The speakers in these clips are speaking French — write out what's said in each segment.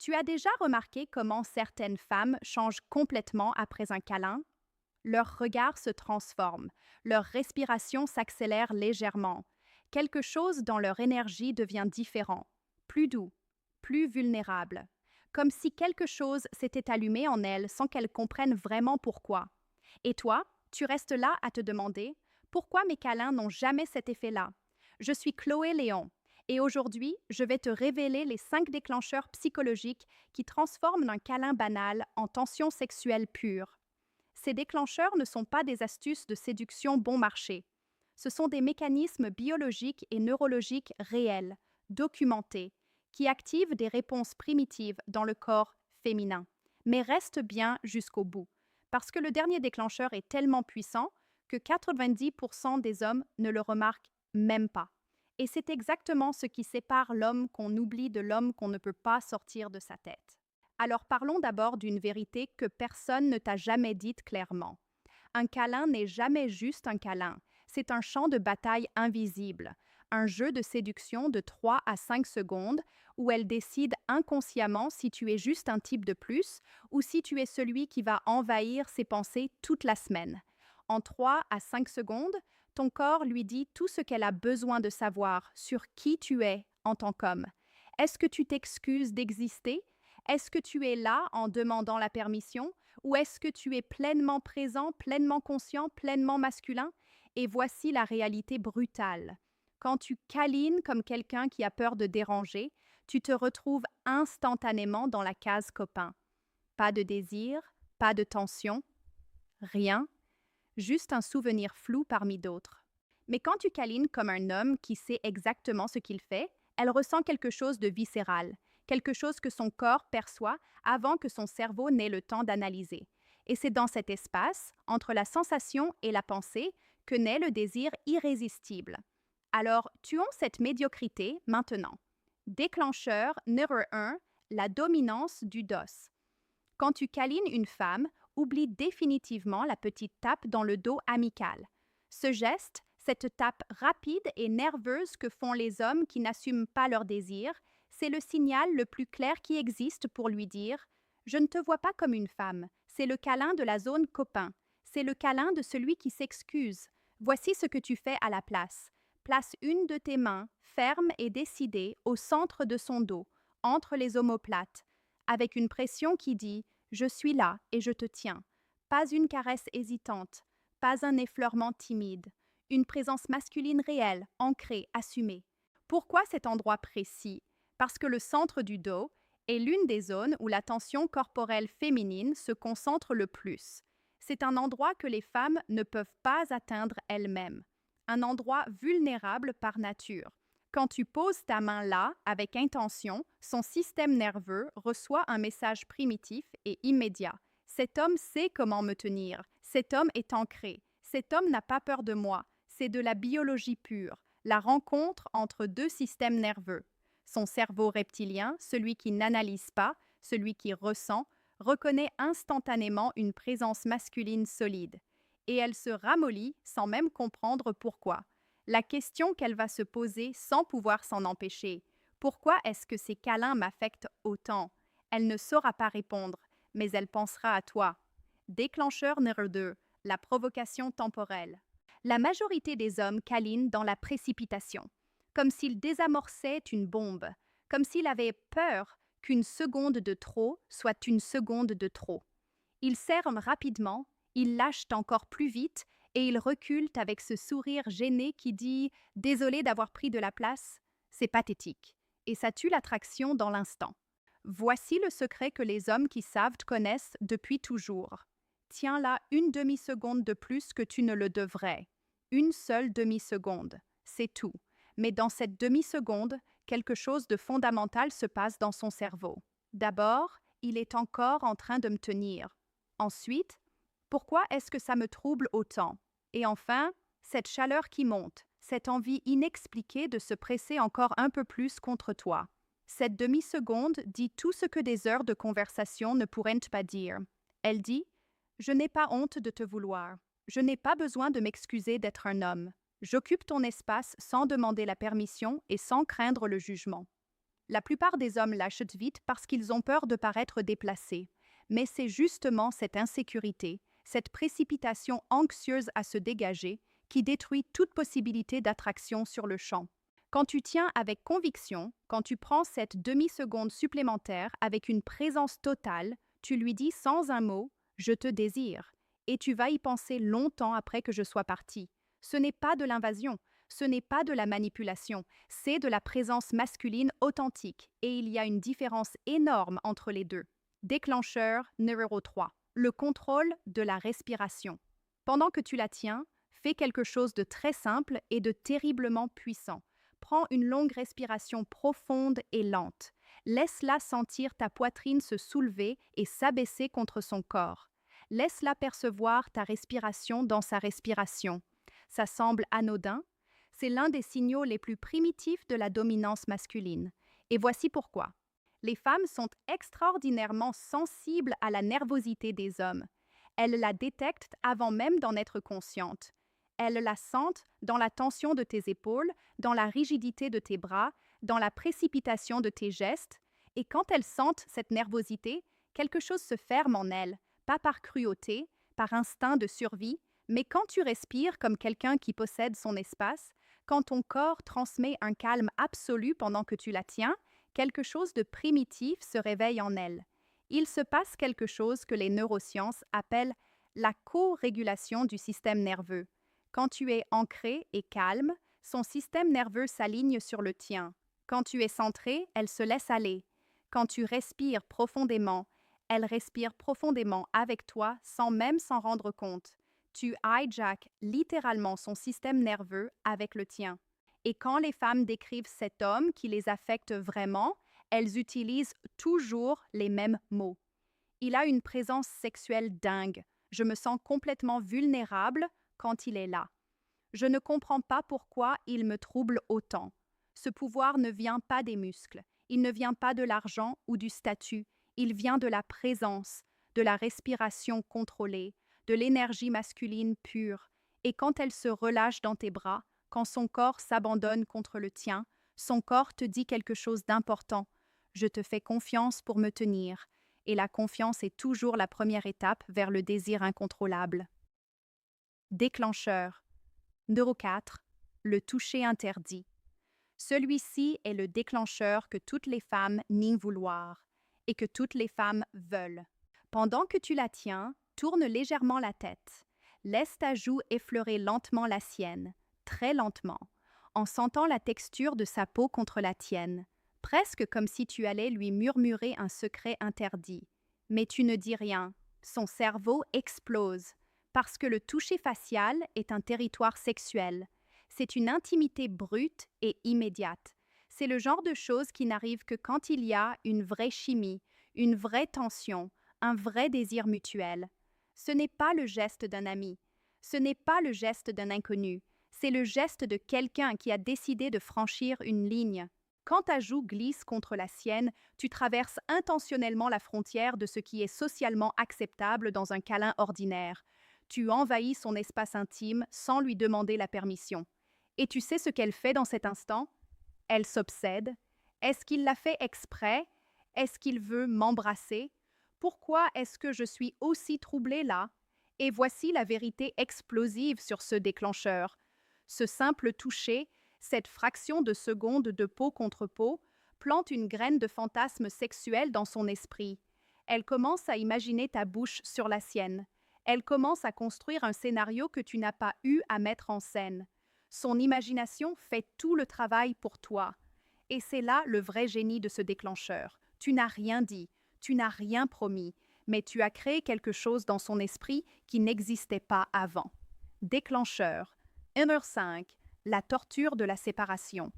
Tu as déjà remarqué comment certaines femmes changent complètement après un câlin? Leur regard se transforme, leur respiration s'accélère légèrement. Quelque chose dans leur énergie devient différent, plus doux, plus vulnérable. Comme si quelque chose s'était allumé en elles sans qu'elles comprennent vraiment pourquoi. Et toi, tu restes là à te demander pourquoi mes câlins n'ont jamais cet effet-là. Je suis Chloé Léon et aujourd'hui, je vais te révéler les 5 déclencheurs psychologiques qui transforment un câlin banal en tension sexuelle pure. Ces déclencheurs ne sont pas des astuces de séduction bon marché. Ce sont des mécanismes biologiques et neurologiques réels, documentés, qui activent des réponses primitives dans le corps féminin. Mais reste bien jusqu'au bout, parce que le dernier déclencheur est tellement puissant que 90% des hommes ne le remarquent même pas. Et c'est exactement ce qui sépare l'homme qu'on oublie de l'homme qu'on ne peut pas sortir de sa tête. Alors parlons d'abord d'une vérité que personne ne t'a jamais dite clairement. Un câlin n'est jamais juste un câlin, c'est un champ de bataille invisible, un jeu de séduction de 3 à 5 secondes où elle décide inconsciemment si tu es juste un type de plus ou si tu es celui qui va envahir ses pensées toute la semaine. En 3 à 5 secondes, ton corps lui dit tout ce qu'elle a besoin de savoir sur qui tu es en tant qu'homme. Est-ce que tu t'excuses d'exister? Est-ce que tu es là en demandant la permission ou est-ce que tu es pleinement présent, pleinement conscient, pleinement masculin? Et voici la réalité brutale. Quand tu câlines comme quelqu'un qui a peur de déranger, tu te retrouves instantanément dans la case copain. Pas de désir, pas de tension, rien, juste un souvenir flou parmi d'autres. Mais quand tu câlines comme un homme qui sait exactement ce qu'il fait, elle ressent quelque chose de viscéral, quelque chose que son corps perçoit avant que son cerveau n'ait le temps d'analyser. Et c'est dans cet espace, entre la sensation et la pensée, que naît le désir irrésistible. Alors, tuons cette médiocrité maintenant. Déclencheur numéro 1, la dominance du dos. Quand tu câlines une femme, oublie définitivement la petite tape dans le dos amical. Ce geste, cette tape rapide et nerveuse que font les hommes qui n'assument pas leur désir, c'est le signal le plus clair qui existe pour lui dire « Je ne te vois pas comme une femme, c'est le câlin de la zone copain, c'est le câlin de celui qui s'excuse. Voici ce que tu fais à la place. Place une de tes mains, ferme et décidée, au centre de son dos, entre les omoplates, avec une pression qui dit « Je suis là et je te tiens ». Pas une caresse hésitante, pas un effleurement timide, une présence masculine réelle, ancrée, assumée. Pourquoi cet endroit précis? Parce que le centre du dos est l'une des zones où la tension corporelle féminine se concentre le plus. C'est un endroit que les femmes ne peuvent pas atteindre elles-mêmes, un endroit vulnérable par nature. Quand tu poses ta main là, avec intention, son système nerveux reçoit un message primitif et immédiat. Cet homme sait comment me tenir, cet homme est ancré, cet homme n'a pas peur de moi, c'est de la biologie pure, la rencontre entre deux systèmes nerveux. Son cerveau reptilien, celui qui n'analyse pas, celui qui ressent, reconnaît instantanément une présence masculine solide. Et elle se ramollit sans même comprendre pourquoi. La question qu'elle va se poser sans pouvoir s'en empêcher. Pourquoi est-ce que ces câlins m'affectent autant? Elle ne saura pas répondre, mais elle pensera à toi. Déclencheur numéro 2, la provocation temporelle. La majorité des hommes câlinent dans la précipitation, comme s'ils désamorçaient une bombe, comme s'ils avaient peur qu'une seconde de trop soit une seconde de trop. Ils serrent rapidement, ils lâchent encore plus vite et ils reculent avec ce sourire gêné qui dit « Désolé d'avoir pris de la place ». C'est pathétique et ça tue l'attraction dans l'instant. Voici le secret que les hommes qui savent connaissent depuis toujours. Tiens là une demi-seconde de plus que tu ne le devrais. Une seule demi-seconde, c'est tout. Mais dans cette demi-seconde, quelque chose de fondamental se passe dans son cerveau. D'abord, il est encore en train de me tenir. Ensuite, pourquoi est-ce que ça me trouble autant? Et enfin, cette chaleur qui monte, cette envie inexpliquée de se presser encore un peu plus contre toi. Cette demi-seconde dit tout ce que des heures de conversation ne pourraient pas dire. Elle dit « Je n'ai pas honte de te vouloir. Je n'ai pas besoin de m'excuser d'être un homme. J'occupe ton espace sans demander la permission et sans craindre le jugement. » La plupart des hommes lâchent vite parce qu'ils ont peur de paraître déplacés. Mais c'est justement cette insécurité, cette précipitation anxieuse à se dégager, qui détruit toute possibilité d'attraction sur le champ. Quand tu tiens avec conviction, quand tu prends cette demi-seconde supplémentaire avec une présence totale, tu lui dis sans un mot « je te désire » et tu vas y penser longtemps après que je sois parti. Ce n'est pas de l'invasion, ce n'est pas de la manipulation, c'est de la présence masculine authentique et il y a une différence énorme entre les deux. Déclencheur numéro 3. Le contrôle de la respiration. Pendant que tu la tiens, fais quelque chose de très simple et de terriblement puissant. Prends une longue respiration profonde et lente. Laisse-la sentir ta poitrine se soulever et s'abaisser contre son corps. Laisse-la percevoir ta respiration dans sa respiration. Ça semble anodin. C'est l'un des signaux les plus primitifs de la dominance masculine. Et voici pourquoi. Les femmes sont extraordinairement sensibles à la nervosité des hommes. Elles la détectent avant même d'en être conscientes. Elles la sentent dans la tension de tes épaules, dans la rigidité de tes bras, dans la précipitation de tes gestes. Et quand elles sentent cette nervosité, quelque chose se ferme en elles, pas par cruauté, par instinct de survie, mais quand tu respires comme quelqu'un qui possède son espace, quand ton corps transmet un calme absolu pendant que tu la tiens, quelque chose de primitif se réveille en elle. Il se passe quelque chose que les neurosciences appellent la co-régulation du système nerveux. Quand tu es ancré et calme, son système nerveux s'aligne sur le tien. Quand tu es centré, elle se laisse aller. Quand tu respires profondément, elle respire profondément avec toi sans même s'en rendre compte. Tu hijack littéralement son système nerveux avec le tien. Et quand les femmes décrivent cet homme qui les affecte vraiment, elles utilisent toujours les mêmes mots. Il a une présence sexuelle dingue. Je me sens complètement vulnérable quand il est là. Je ne comprends pas pourquoi il me trouble autant. Ce pouvoir ne vient pas des muscles, il ne vient pas de l'argent ou du statut, il vient de la présence, de la respiration contrôlée, de l'énergie masculine pure. Et quand elle se relâche dans tes bras, quand son corps s'abandonne contre le tien, son corps te dit quelque chose d'important. Je te fais confiance pour me tenir. Et la confiance est toujours la première étape vers le désir incontrôlable. Déclencheur. Numéro 4. Le toucher interdit. Celui-ci est le déclencheur que toutes les femmes nient vouloir et que toutes les femmes veulent. Pendant que tu la tiens, tourne légèrement la tête. Laisse ta joue effleurer lentement la sienne, très lentement, en sentant la texture de sa peau contre la tienne, presque comme si tu allais lui murmurer un secret interdit. Mais tu ne dis rien. Son cerveau explose, parce que le toucher facial est un territoire sexuel. C'est une intimité brute et immédiate. C'est le genre de choses qui n'arrive que quand il y a une vraie chimie, une vraie tension, un vrai désir mutuel. Ce n'est pas le geste d'un ami, ce n'est pas le geste d'un inconnu, c'est le geste de quelqu'un qui a décidé de franchir une ligne. Quand ta joue glisse contre la sienne, tu traverses intentionnellement la frontière de ce qui est socialement acceptable dans un câlin ordinaire. Tu envahis son espace intime sans lui demander la permission. Et tu sais ce qu'elle fait dans cet instant? Elle s'obsède. Est-ce qu'il l'a fait exprès? Est-ce qu'il veut m'embrasser? Pourquoi est-ce que je suis aussi troublée là? Et voici la vérité explosive sur ce déclencheur. Ce simple toucher, cette fraction de seconde de peau contre peau, plante une graine de fantasme sexuel dans son esprit. Elle commence à imaginer ta bouche sur la sienne. Elle commence à construire un scénario que tu n'as pas eu à mettre en scène. Son imagination fait tout le travail pour toi. Et c'est là le vrai génie de ce déclencheur. Tu n'as rien dit, tu n'as rien promis, mais tu as créé quelque chose dans son esprit qui n'existait pas avant. Déclencheur. Numéro 5. La torture de la séparation.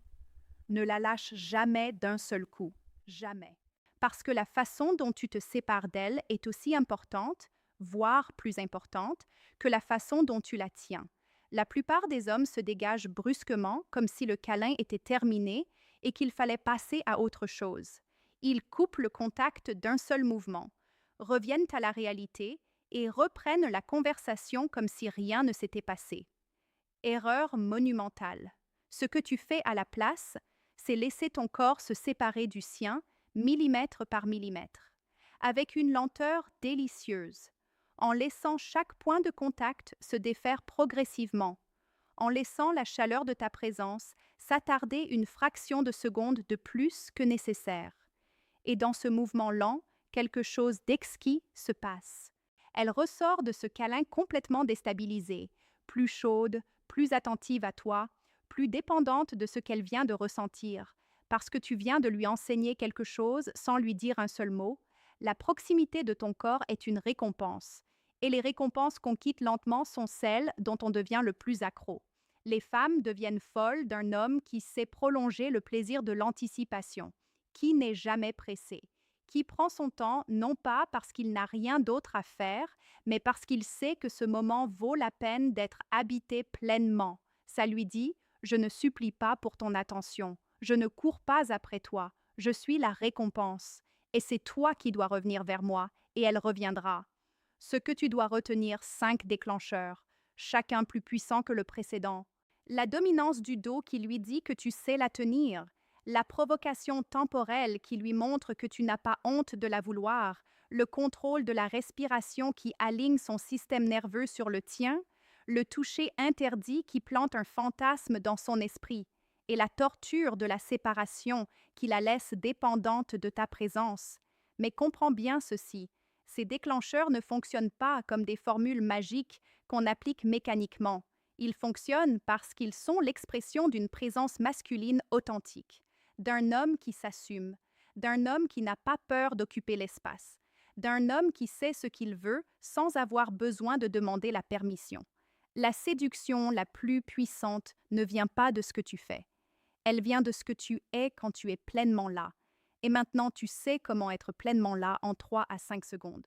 Ne la lâche jamais d'un seul coup. Jamais. Parce que la façon dont tu te sépares d'elle est aussi importante, voire plus importante, que la façon dont tu la tiens. La plupart des hommes se dégagent brusquement, comme si le câlin était terminé et qu'il fallait passer à autre chose. Ils coupent le contact d'un seul mouvement, reviennent à la réalité et reprennent la conversation comme si rien ne s'était passé. Erreur monumentale. Ce que tu fais à la place, c'est laisser ton corps se séparer du sien, millimètre par millimètre, avec une lenteur délicieuse, en laissant chaque point de contact se défaire progressivement, en laissant la chaleur de ta présence s'attarder une fraction de seconde de plus que nécessaire. Et dans ce mouvement lent, quelque chose d'exquis se passe. Elle ressort de ce câlin complètement déstabilisée, plus chaude, plus attentive à toi, plus dépendante de ce qu'elle vient de ressentir, parce que tu viens de lui enseigner quelque chose sans lui dire un seul mot. La proximité de ton corps est une récompense, et les récompenses qu'on quitte lentement sont celles dont on devient le plus accro. Les femmes deviennent folles d'un homme qui sait prolonger le plaisir de l'anticipation, qui n'est jamais pressé, qui prend son temps non pas parce qu'il n'a rien d'autre à faire, mais parce qu'il sait que ce moment vaut la peine d'être habité pleinement. Ça lui dit: je ne supplie pas pour ton attention, je ne cours pas après toi, je suis la récompense, et c'est toi qui dois revenir vers moi, et elle reviendra. Ce que tu dois retenir, 5 déclencheurs, chacun plus puissant que le précédent. La dominance du dos qui lui dit que tu sais la tenir, la provocation temporelle qui lui montre que tu n'as pas honte de la vouloir, le contrôle de la respiration qui aligne son système nerveux sur le tien, le toucher interdit qui plante un fantasme dans son esprit, et la torture de la séparation qui la laisse dépendante de ta présence. Mais comprends bien ceci, ces déclencheurs ne fonctionnent pas comme des formules magiques qu'on applique mécaniquement. Ils fonctionnent parce qu'ils sont l'expression d'une présence masculine authentique, d'un homme qui s'assume, d'un homme qui n'a pas peur d'occuper l'espace, d'un homme qui sait ce qu'il veut sans avoir besoin de demander la permission. La séduction la plus puissante ne vient pas de ce que tu fais. Elle vient de ce que tu es quand tu es pleinement là. Et maintenant, tu sais comment être pleinement là en 3 à 5 secondes.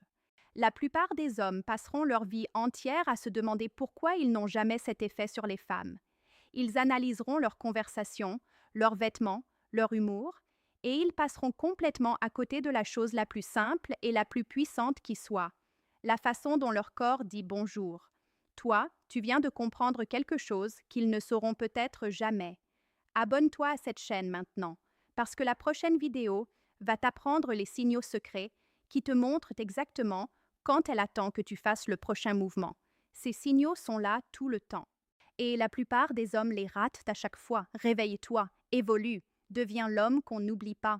La plupart des hommes passeront leur vie entière à se demander pourquoi ils n'ont jamais cet effet sur les femmes. Ils analyseront leurs conversations, leurs vêtements, leur humour, et ils passeront complètement à côté de la chose la plus simple et la plus puissante qui soit, la façon dont leur corps dit bonjour. Toi, tu viens de comprendre quelque chose qu'ils ne sauront peut-être jamais. Abonne-toi à cette chaîne maintenant, parce que la prochaine vidéo va t'apprendre les signaux secrets qui te montrent exactement quand elle attend que tu fasses le prochain mouvement. Ces signaux sont là tout le temps. Et la plupart des hommes les ratent à chaque fois. Réveille-toi, évolue, deviens l'homme qu'on n'oublie pas.